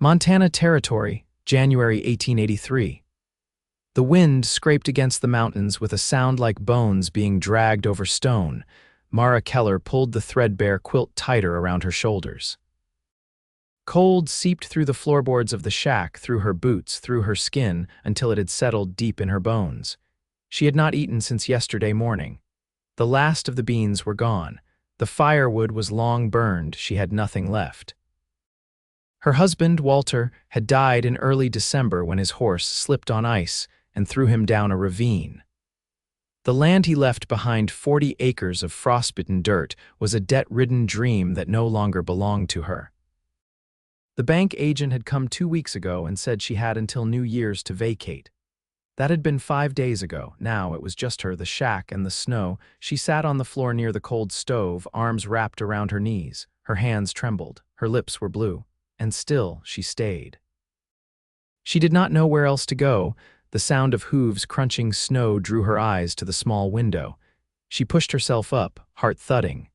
Montana Territory, January 1883. The wind scraped against the mountains with a sound like bones being dragged over stone. Mara Keller pulled the threadbare quilt tighter around her shoulders. Cold seeped through the floorboards of the shack, through her boots, through her skin, until it had settled deep in her bones. She had not eaten since yesterday morning. The last of the beans were gone. The firewood was long burned. She had nothing left. Her husband, Walter, had died in early December when his horse slipped on ice and threw him down a ravine. The land he left behind, 40 acres of frostbitten dirt, was a debt-ridden dream that no longer belonged to her. The bank agent had come 2 weeks ago and said she had until New Year's to vacate. That had been 5 days ago. Now it was just her, the shack, and the snow. She sat on the floor near the cold stove, arms wrapped around her knees. Her hands trembled. Her lips were blue. And still she stayed. She did not know where else to go. The sound of hooves crunching snow drew her eyes to the small window. She pushed herself up, heart thudding.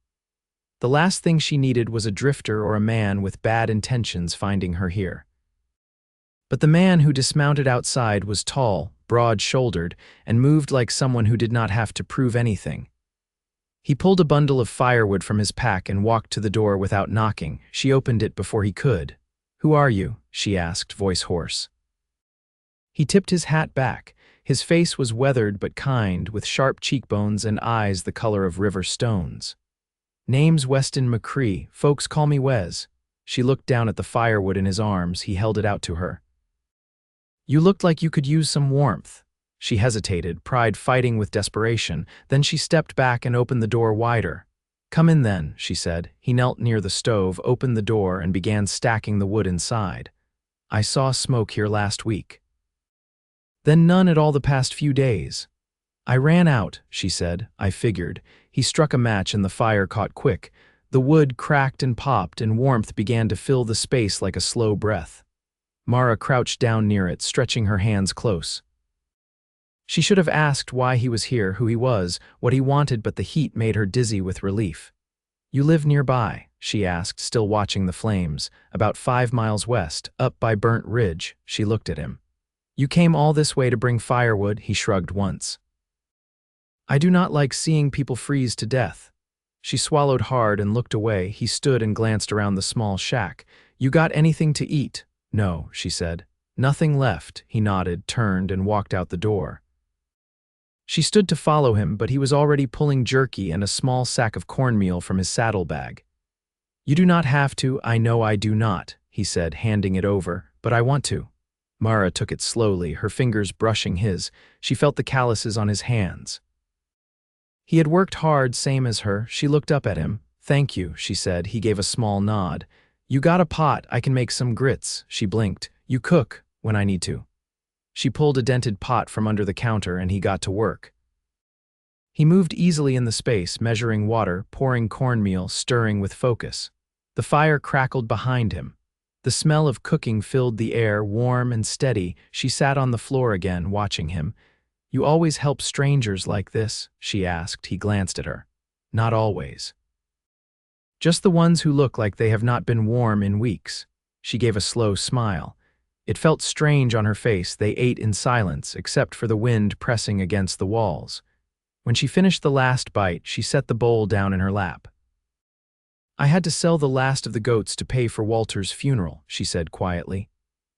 The last thing she needed was a drifter or a man with bad intentions finding her here. But the man who dismounted outside was tall, broad-shouldered, and moved like someone who did not have to prove anything. He pulled a bundle of firewood from his pack and walked to the door without knocking. She opened it before he could. "Who are you?" she asked, voice hoarse. He tipped his hat back. His face was weathered but kind, with sharp cheekbones and eyes the color of river stones. "Name's Wes McCrae. Folks call me Wes." She looked down at the firewood in his arms. He held it out to her. "You looked like you could use some warmth." She hesitated, pride fighting with desperation. Then she stepped back and opened the door wider. "Come in then," she said. He knelt near the stove, opened the door, and began stacking the wood inside. "I saw smoke here last week. Then none at all the past few days." "I ran out," she said. "I figured." He struck a match and the fire caught quick. The wood cracked and popped, and warmth began to fill the space like a slow breath. Mara crouched down near it, stretching her hands close. She should have asked why he was here, who he was, what he wanted, but the heat made her dizzy with relief. "You live nearby?" she asked, still watching the flames. "About 5 miles west, up by Burnt Ridge." She looked at him. "You came all this way to bring firewood?" He shrugged once. "I do not like seeing people freeze to death." She swallowed hard and looked away. He stood and glanced around the small shack. "You got anything to eat?" "No," she said. "Nothing left." He nodded, turned, and walked out the door. She stood to follow him, but he was already pulling jerky and a small sack of cornmeal from his saddlebag. "You do not have to." "I know I do not," he said, handing it over, "but I want to." Mara took it slowly, her fingers brushing his. She felt the calluses on his hands. He had worked hard, same as her. She looked up at him. "Thank you," she said. He gave a small nod. "You got a pot? I can make some grits." She blinked. "You cook?" "When I need to." She pulled a dented pot from under the counter and he got to work. He moved easily in the space, measuring water, pouring cornmeal, stirring with focus. The fire crackled behind him. The smell of cooking filled the air, warm and steady. She sat on the floor again, watching him. "You always help strangers like this?" she asked. He glanced at her. "Not always. Just the ones who look like they have not been warm in weeks." She gave a slow smile. It felt strange on her face. They ate in silence, except for the wind pressing against the walls. When she finished the last bite, she set the bowl down in her lap. "I had to sell the last of the goats to pay for Walter's funeral," she said quietly.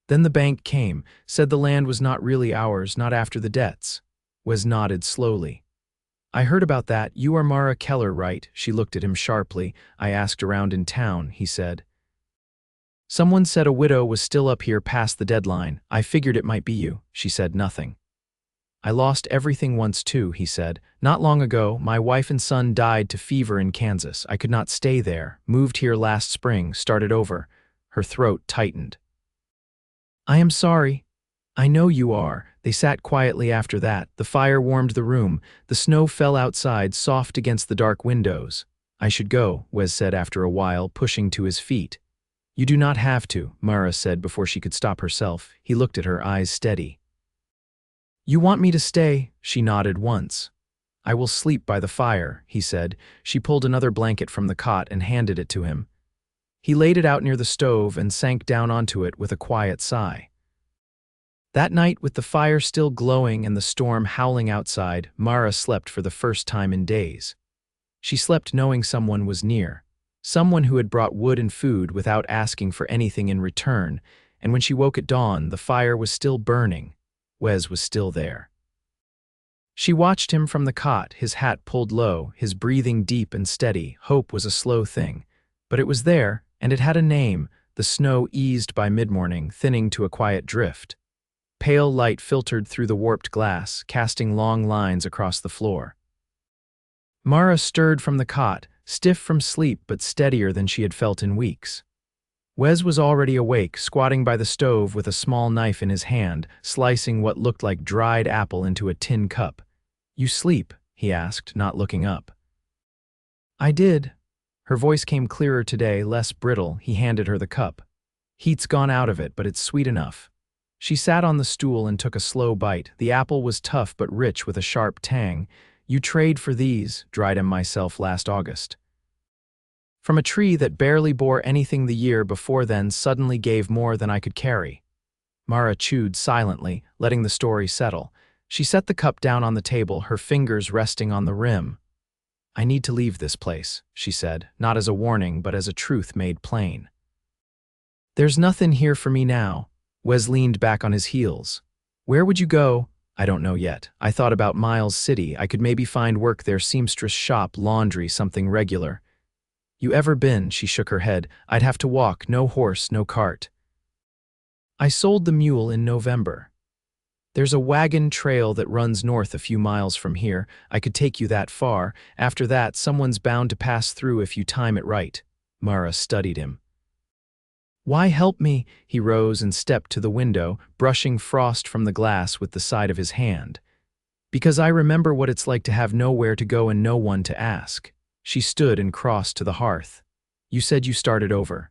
"Then the bank came, said the land was not really ours, not after the debts." Wes nodded slowly. "I heard about that. You are Mara Keller, right?" She looked at him sharply. "I asked around in town," he said. "Someone said a widow was still up here past the deadline. I figured it might be you." She said nothing. "I lost everything once too," he said. "Not long ago, my wife and son died to fever in Kansas. I could not stay there. Moved here last spring, started over." Her throat tightened. "I am sorry." "I know you are." They sat quietly after that. The fire warmed the room. The snow fell outside, soft against the dark windows. "I should go," Wes said after a while, pushing to his feet. "You do not have to," Mara said before she could stop herself. He looked at her, eyes steady. "You want me to stay?" She nodded once. "I will sleep by the fire," he said. She pulled another blanket from the cot and handed it to him. He laid it out near the stove and sank down onto it with a quiet sigh. That night, with the fire still glowing and the storm howling outside, Mara slept for the first time in days. She slept knowing someone was near, someone who had brought wood and food without asking for anything in return, and when she woke at dawn, the fire was still burning. Wes was still there. She watched him from the cot, his hat pulled low, his breathing deep and steady. Hope was a slow thing, but it was there, and it had a name. The snow eased by mid-morning, thinning to a quiet drift. Pale light filtered through the warped glass, casting long lines across the floor. Mara stirred from the cot, stiff from sleep but steadier than she had felt in weeks. Wes was already awake, squatting by the stove with a small knife in his hand, slicing what looked like dried apple into a tin cup. "You sleep?" he asked, not looking up. "I did." Her voice came clearer today, less brittle. He handed her the cup. "Heat's gone out of it, but it's sweet enough." She sat on the stool and took a slow bite. The apple was tough but rich with a sharp tang. "You trade for these," dried him myself last August. "From a tree that barely bore anything the year before then suddenly gave more than I could carry." Mara chewed silently, letting the story settle. She set the cup down on the table, her fingers resting on the rim. "I need to leave this place," she said, not as a warning but as a truth made plain. "There's nothing here for me now." Wes leaned back on his heels. "Where would you go?" "I don't know yet. I thought about Miles City. I could maybe find work there, seamstress shop, laundry, something regular." "You ever been?" She shook her head. "I'd have to walk, no horse, no cart." "I sold the mule in November. There's a wagon trail that runs north a few miles from here. I could take you that far. After that, someone's bound to pass through if you time it right." Mara studied him. "Why help me?" He rose and stepped to the window, brushing frost from the glass with the side of his hand. "Because I remember what it's like to have nowhere to go and no one to ask." She stood and crossed to the hearth. "You said you started over.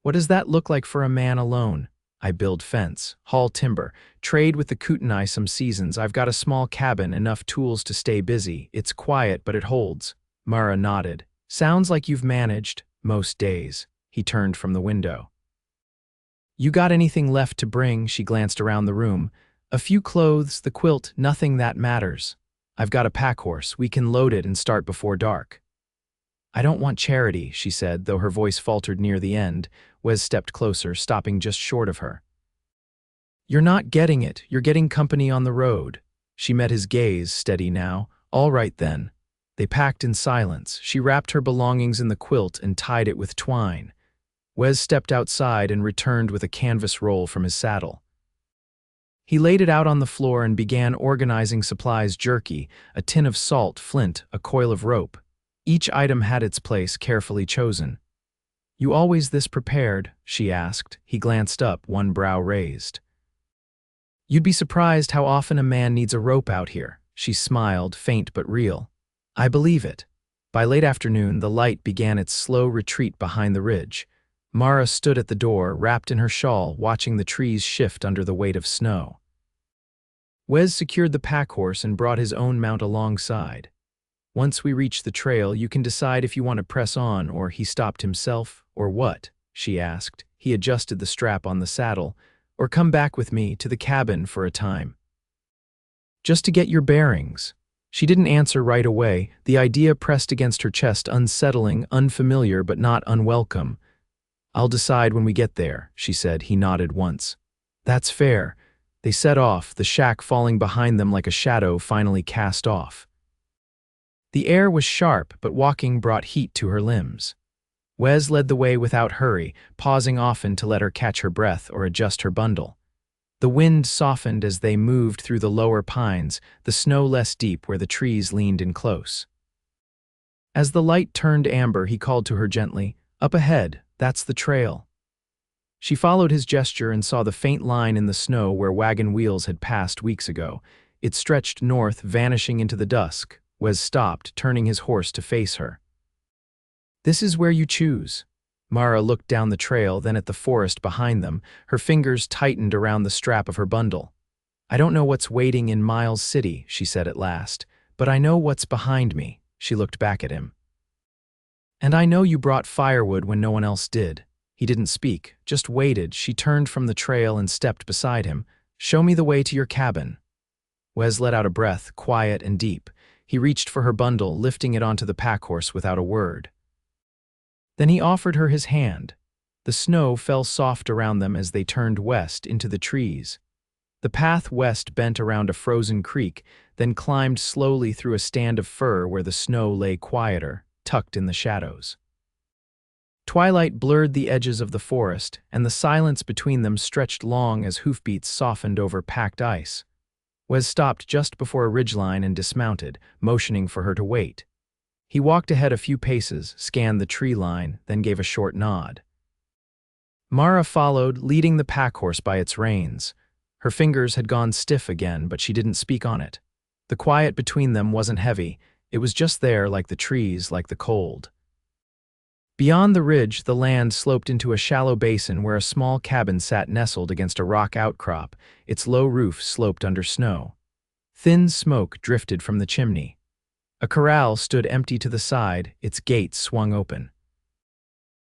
What does that look like for a man alone?" "I build fence, haul timber, trade with the Kootenai some seasons. I've got a small cabin, enough tools to stay busy. It's quiet, but it holds." Mara nodded. "Sounds like you've managed, most days." He turned from the window. "You got anything left to bring?" She glanced around the room. "A few clothes, the quilt, nothing that matters. I've got a pack horse. We can load it and start before dark." "I don't want charity," she said, though her voice faltered near the end. Wes stepped closer, stopping just short of her. "You're not getting it. You're getting company on the road." She met his gaze, steady now. "All right then." They packed in silence. She wrapped her belongings in the quilt and tied it with twine. Wes stepped outside and returned with a canvas roll from his saddle. He laid it out on the floor and began organizing supplies: jerky, a tin of salt, flint, a coil of rope. Each item had its place, carefully chosen. "You always this prepared?" she asked. He glanced up, one brow raised. "You'd be surprised how often a man needs a rope out here." She smiled, faint but real. "I believe it." By late afternoon, the light began its slow retreat behind the ridge. Mara stood at the door, wrapped in her shawl, watching the trees shift under the weight of snow. Wes secured the pack horse and brought his own mount alongside. "Once we reach the trail, you can decide if you want to press on," or he stopped himself. "Or what?" she asked. He adjusted the strap on the saddle. "Or come back with me to the cabin for a time. Just to get your bearings." She didn't answer right away. The idea pressed against her chest, unsettling, unfamiliar, but not unwelcome. "I'll decide when we get there," she said. He nodded once. "That's fair." They set off, the shack falling behind them like a shadow finally cast off. The air was sharp, but walking brought heat to her limbs. Wes led the way without hurry, pausing often to let her catch her breath or adjust her bundle. The wind softened as they moved through the lower pines, the snow less deep where the trees leaned in close. As the light turned amber, he called to her gently, "Up ahead, that's the trail." She followed his gesture and saw the faint line in the snow where wagon wheels had passed weeks ago. It stretched north, vanishing into the dusk. Wes stopped, turning his horse to face her. "This is where you choose." Mara looked down the trail, then at the forest behind them. Her fingers tightened around the strap of her bundle. "I don't know what's waiting in Miles City," she said at last, "but I know what's behind me." She looked back at him. And I know you brought firewood when no one else did. He didn't speak, just waited. She turned from the trail and stepped beside him. Show me the way to your cabin. Wes let out a breath, quiet and deep. He reached for her bundle, lifting it onto the packhorse without a word. Then he offered her his hand. The snow fell soft around them as they turned west into the trees. The path west bent around a frozen creek, then climbed slowly through a stand of fir where the snow lay quieter, tucked in the shadows. Twilight blurred the edges of the forest, and the silence between them stretched long as hoofbeats softened over packed ice. Wes stopped just before a ridgeline and dismounted, motioning for her to wait. He walked ahead a few paces, scanned the tree line, then gave a short nod. Mara followed, leading the packhorse by its reins. Her fingers had gone stiff again, but she didn't speak on it. The quiet between them wasn't heavy. It was just there, like the trees, like the cold. Beyond the ridge, the land sloped into a shallow basin where a small cabin sat nestled against a rock outcrop, its low roof sloped under snow. Thin smoke drifted from the chimney. A corral stood empty to the side, its gates swung open.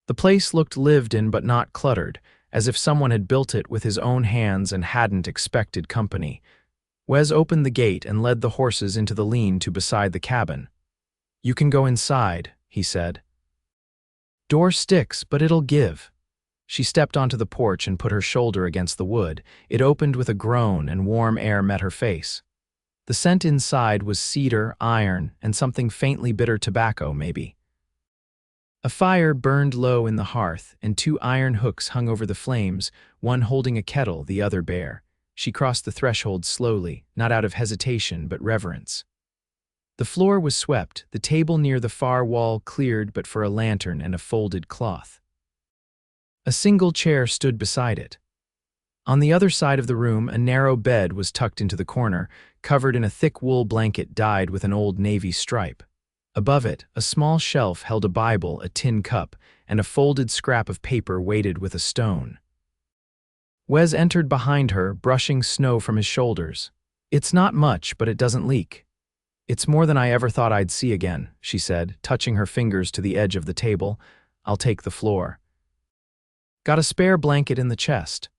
The place looked lived in but not cluttered, as if someone had built it with his own hands and hadn't expected company. Wes opened the gate and led the horses into the lean-to beside the cabin. "You can go inside," he said. "Door sticks, but it'll give." She stepped onto the porch and put her shoulder against the wood. It opened with a groan and warm air met her face. The scent inside was cedar, iron, and something faintly bitter tobacco, maybe. A fire burned low in the hearth, and two iron hooks hung over the flames, one holding a kettle, the other bare. She crossed the threshold slowly, not out of hesitation but reverence. The floor was swept, the table near the far wall cleared but for a lantern and a folded cloth. A single chair stood beside it. On the other side of the room, a narrow bed was tucked into the corner, covered in a thick wool blanket dyed with an old navy stripe. Above it, a small shelf held a Bible, a tin cup, and a folded scrap of paper weighted with a stone. Wes entered behind her, brushing snow from his shoulders. "It's not much, but it doesn't leak." "It's more than I ever thought I'd see again," she said, touching her fingers to the edge of the table. "I'll take the floor." "Got a spare blanket in the chest."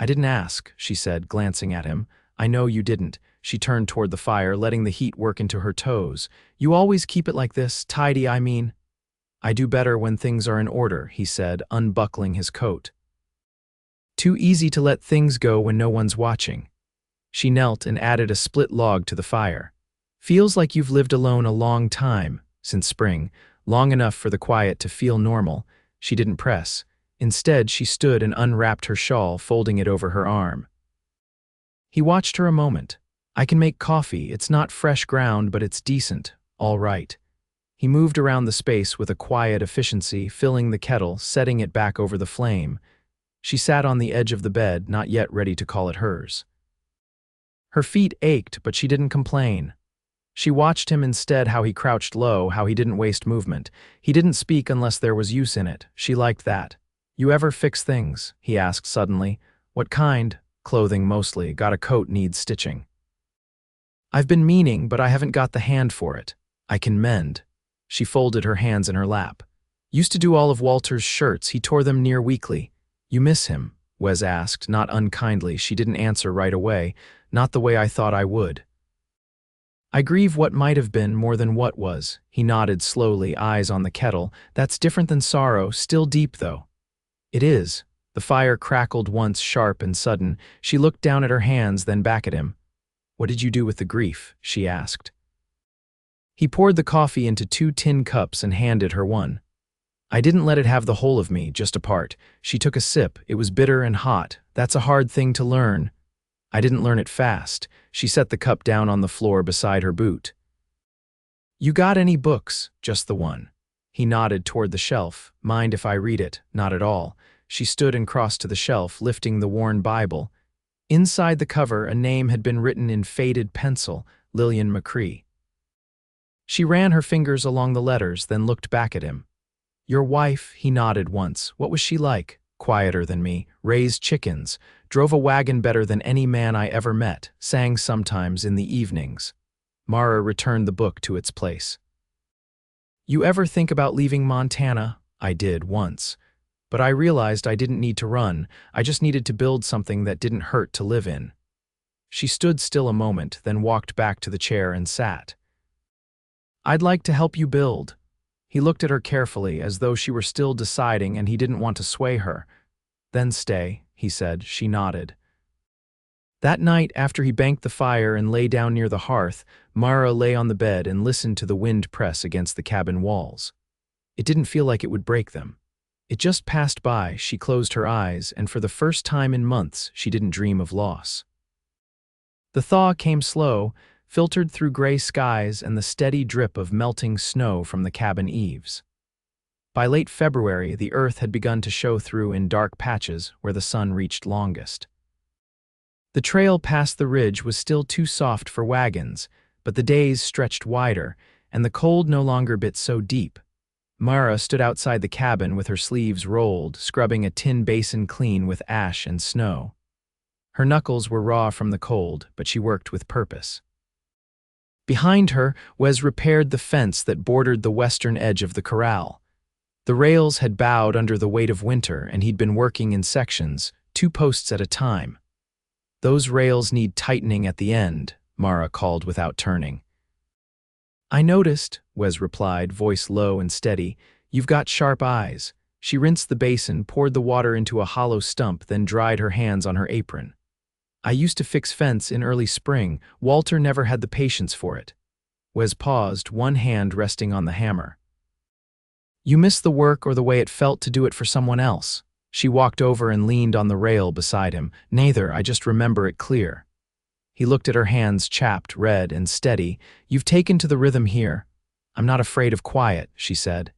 "I didn't ask," she said, glancing at him. "I know you didn't." She turned toward the fire, letting the heat work into her toes. "You always keep it like this, tidy, I mean." "I do better when things are in order," he said, unbuckling his coat. "Too easy to let things go when no one's watching." She knelt and added a split log to the fire. "Feels like you've lived alone a long time, since spring, long enough for the quiet to feel normal." She didn't press. Instead, she stood and unwrapped her shawl, folding it over her arm. He watched her a moment. "I can make coffee. It's not fresh ground, but it's decent. All right." He moved around the space with a quiet efficiency, filling the kettle, setting it back over the flame. She sat on the edge of the bed, not yet ready to call it hers. Her feet ached, but she didn't complain. She watched him instead, how he crouched low, how he didn't waste movement. He didn't speak unless there was use in it. She liked that. "You ever fix things?" he asked suddenly. "What kind?" "Clothing mostly. Got a coat needs stitching." "I've been meaning, but I haven't got the hand for it." "I can mend." She folded her hands in her lap. "Used to do all of Walter's shirts. He tore them near weekly." "You miss him?" Wes asked, not unkindly. She didn't answer right away. "Not the way I thought I would." "I grieve what might have been more than what was." He nodded slowly, eyes on the kettle. "That's different than sorrow, still deep though." "It is." The fire crackled once, sharp and sudden. She looked down at her hands, then back at him. "What did you do with the grief?" she asked. He poured the coffee into 2 tin cups and handed her one. "I didn't let it have the whole of me, just a part." She took a sip. It was bitter and hot. "That's a hard thing to learn." "I didn't learn it fast." She set the cup down on the floor beside her boot. "You got any books?" "Just the one." He nodded toward the shelf. "Mind if I read it?" "Not at all." She stood and crossed to the shelf, lifting the worn Bible. Inside the cover, a name had been written in faded pencil, Wes McCrae. She ran her fingers along the letters, then looked back at him. "Your wife," he nodded once. "What was she like?" "Quieter than me. Raised chickens. Drove a wagon better than any man I ever met. Sang sometimes in the evenings." Mara returned the book to its place. You ever think about leaving Montana? I did once. But I realized I didn't need to run, I just needed to build something that didn't hurt to live in. She stood still a moment, then walked back to the chair and sat. I'd like to help you build. He looked at her carefully, as though she were still deciding and he didn't want to sway her. Then stay, he said. She nodded. That night, after he banked the fire and lay down near the hearth, Mara lay on the bed and listened to the wind press against the cabin walls. It didn't feel like it would break them. It just passed by. She closed her eyes, and for the first time in months, she didn't dream of loss. The thaw came slow, filtered through gray skies and the steady drip of melting snow from the cabin eaves. By late February, the earth had begun to show through in dark patches where the sun reached longest. The trail past the ridge was still too soft for wagons, but the days stretched wider, and the cold no longer bit so deep. Mara stood outside the cabin with her sleeves rolled, scrubbing a tin basin clean with ash and snow. Her knuckles were raw from the cold, but she worked with purpose. Behind her, Wes repaired the fence that bordered the western edge of the corral. The rails had bowed under the weight of winter, and he'd been working in sections, 2 posts at a time. Those rails need tightening at the end, Mara called without turning. I noticed, Wes replied, voice low and steady. You've got sharp eyes. She rinsed the basin, poured the water into a hollow stump, then dried her hands on her apron. I used to fix fence in early spring. Walter never had the patience for it. Wes paused, one hand resting on the hammer. You miss the work or the way it felt to do it for someone else? She walked over and leaned on the rail beside him. Neither, I just remember it clear. He looked at her hands, chapped, red, and steady. You've taken to the rhythm here. I'm not afraid of quiet, she said.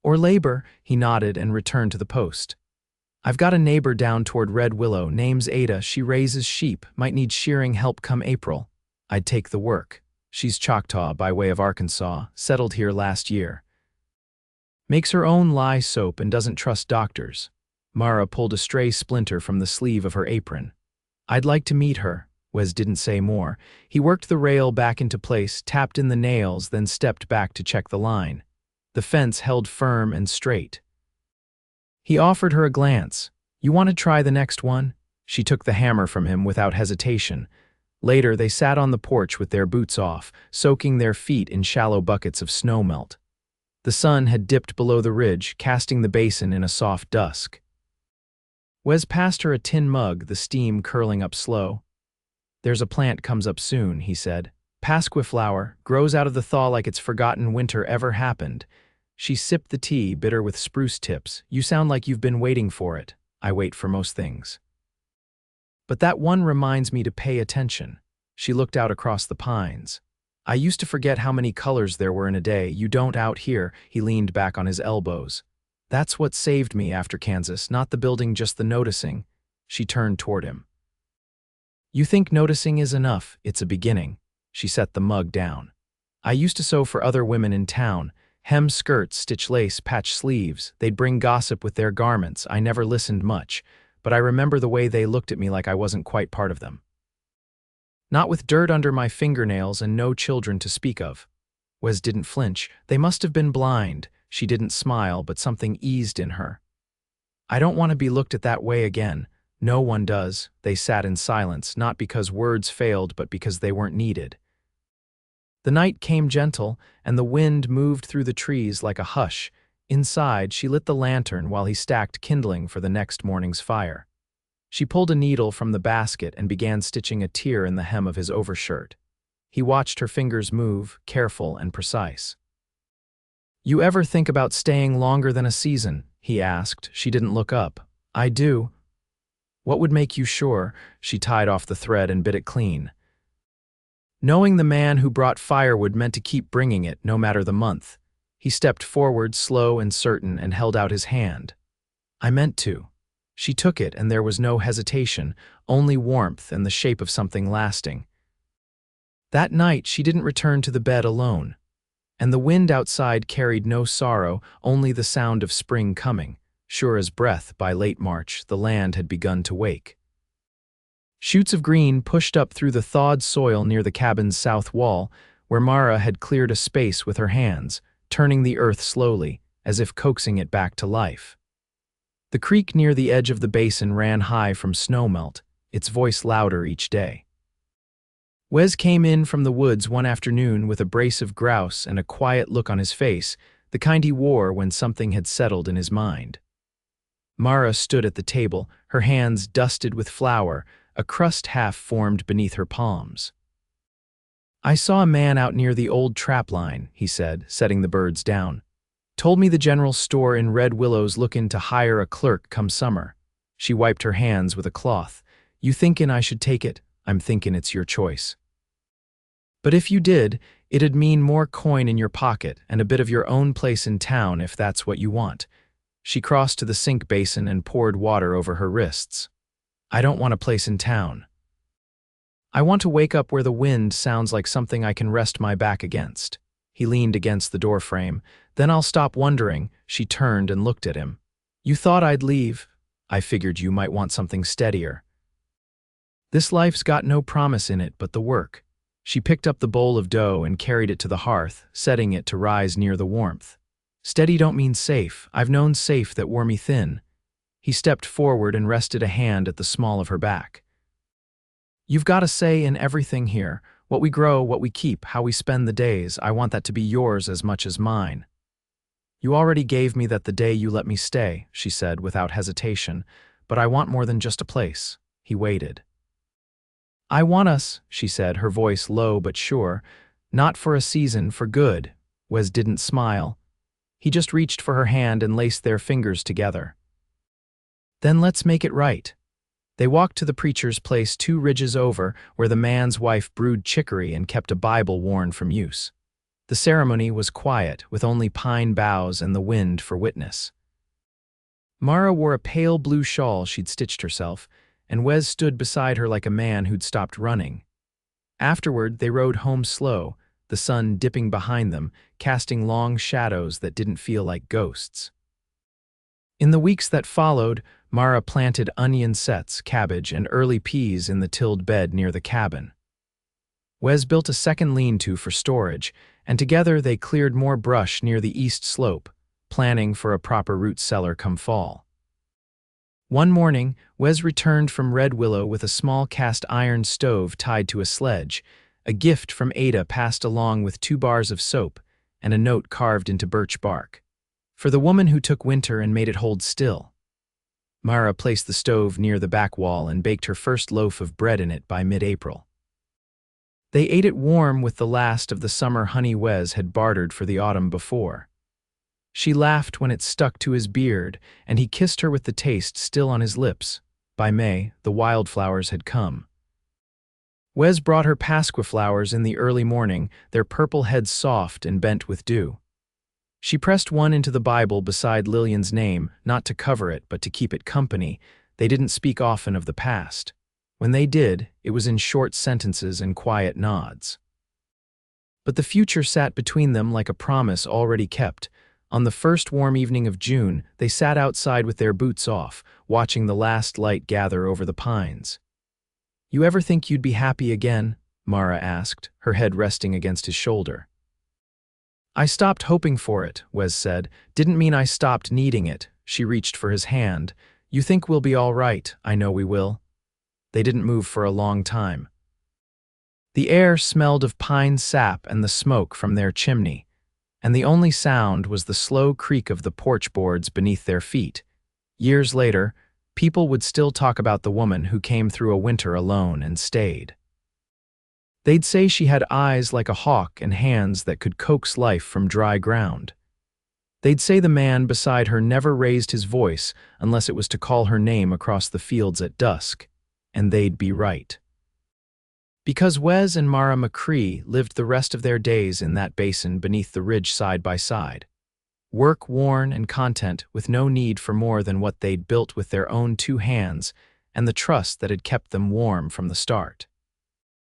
Or labor, he nodded and returned to the post. I've got a neighbor down toward Red Willow, name's Ada. She raises sheep, might need shearing help come April. I'd take the work. She's Choctaw by way of Arkansas, settled here last year. Makes her own lye soap and doesn't trust doctors. Mara pulled a stray splinter from the sleeve of her apron. I'd like to meet her. Wes didn't say more. He worked the rail back into place, tapped in the nails, then stepped back to check the line. The fence held firm and straight. He offered her a glance. You want to try the next one? She took the hammer from him without hesitation. Later, they sat on the porch with their boots off, soaking their feet in shallow buckets of snowmelt. The sun had dipped below the ridge, casting the basin in a soft dusk. Wes passed her a tin mug, the steam curling up slow. There's a plant comes up soon, he said. Pasquiflower, grows out of the thaw like it's forgotten winter ever happened. She sipped the tea, bitter with spruce tips. You sound like you've been waiting for it. I wait for most things. But that one reminds me to pay attention. She looked out across the pines. I used to forget how many colors there were in a day. You don't out here. He leaned back on his elbows. That's what saved me after Kansas, not the building, just the noticing. She turned toward him. You think noticing is enough? It's a beginning. She set the mug down. I used to sew for other women in town. Hem skirts, stitch lace, patch sleeves. They'd bring gossip with their garments. I never listened much, but I remember the way they looked at me like I wasn't quite part of them. Not with dirt under my fingernails and no children to speak of. Wes didn't flinch. They must have been blind. She didn't smile, but something eased in her. I don't want to be looked at that way again. No one does. They sat in silence, not because words failed, but because they weren't needed. The night came gentle, and the wind moved through the trees like a hush. Inside, she lit the lantern while he stacked kindling for the next morning's fire. She pulled a needle from the basket and began stitching a tear in the hem of his overshirt. He watched her fingers move, careful and precise. You ever think about staying longer than a season? He asked. She didn't look up. I do. What would make you sure? She tied off the thread and bit it clean. Knowing the man who brought firewood meant to keep bringing it, no matter the month. He stepped forward, slow and certain, and held out his hand. I meant to. She took it, and there was no hesitation, only warmth and the shape of something lasting. That night, she didn't return to the bed alone. And the wind outside carried no sorrow, only the sound of spring coming. Sure as breath, by late March, the land had begun to wake. Shoots of green pushed up through the thawed soil near the cabin's south wall, where Mara had cleared a space with her hands, turning the earth slowly, as if coaxing it back to life. The creek near the edge of the basin ran high from snowmelt, its voice louder each day. Wes came in from the woods one afternoon with a brace of grouse and a quiet look on his face, the kind he wore when something had settled in his mind. Mara stood at the table, her hands dusted with flour, a crust half formed beneath her palms. "I saw a man out near the old trap line," he said, setting the birds down. "Told me the general store in Red Willow's lookin' to hire a clerk come summer." She wiped her hands with a cloth. "You thinkin' I should take it? I'm thinkin' it's your choice. But if you did, it'd mean more coin in your pocket and a bit of your own place in town if that's what you want." She crossed to the sink basin and poured water over her wrists. "I don't want a place in town. I want to wake up where the wind sounds like something I can rest my back against." He leaned against the doorframe. "Then I'll stop wondering." She turned and looked at him. "You thought I'd leave? I figured you might want something steadier. This life's got no promise in it but the work." She picked up the bowl of dough and carried it to the hearth, setting it to rise near the warmth. "Steady don't mean safe. I've known safe that wore me thin." He stepped forward and rested a hand at the small of her back. "You've got a say in everything here. What we grow, what we keep, how we spend the days. I want that to be yours as much as mine." "You already gave me that the day you let me stay," she said without hesitation, "but I want more than just a place." He waited. "I want us," she said, her voice low but sure. "Not for a season, for good." Wes didn't smile. He just reached for her hand and laced their fingers together. "Then let's make it right." They walked to the preacher's place 2 ridges over, where the man's wife brewed chicory and kept a Bible worn from use. The ceremony was quiet, with only pine boughs and the wind for witness. Mara wore a pale blue shawl she'd stitched herself, and Wes stood beside her like a man who'd stopped running. Afterward, they rode home slow, the sun dipping behind them, casting long shadows that didn't feel like ghosts. In the weeks that followed, Mara planted onion sets, cabbage, and early peas in the tilled bed near the cabin. Wes built a second lean-to for storage, and together they cleared more brush near the east slope, planning for a proper root cellar come fall. One morning, Wes returned from Red Willow with a small cast-iron stove tied to a sledge, a gift from Ada passed along with 2 bars of soap and a note carved into birch bark. "For the woman who took winter and made it hold still." Mara placed the stove near the back wall and baked her first loaf of bread in it by mid-April. They ate it warm with the last of the summer honey Wes had bartered for the autumn before. She laughed when it stuck to his beard, and he kissed her with the taste still on his lips. By May, the wildflowers had come. Wes brought her pasqua flowers in the early morning, their purple heads soft and bent with dew. She pressed one into the Bible beside Lillian's name, not to cover it, but to keep it company. They didn't speak often of the past. When they did, it was in short sentences and quiet nods. But the future sat between them like a promise already kept. On the first warm evening of June, they sat outside with their boots off, watching the last light gather over the pines. "You ever think you'd be happy again?" Mara asked, her head resting against his shoulder. "I stopped hoping for it," Wes said. "Didn't mean I stopped needing it." She reached for his hand. "You think we'll be all right. I know we will." They didn't move for a long time. The air smelled of pine sap and the smoke from their chimney, and the only sound was the slow creak of the porch boards beneath their feet. Years later, people would still talk about the woman who came through a winter alone and stayed. They'd say she had eyes like a hawk and hands that could coax life from dry ground. They'd say the man beside her never raised his voice unless it was to call her name across the fields at dusk, and they'd be right. Because Wes and Mara McCrae lived the rest of their days in that basin beneath the ridge side by side. Work-worn and content with no need for more than what they'd built with their own 2 hands and the trust that had kept them warm from the start.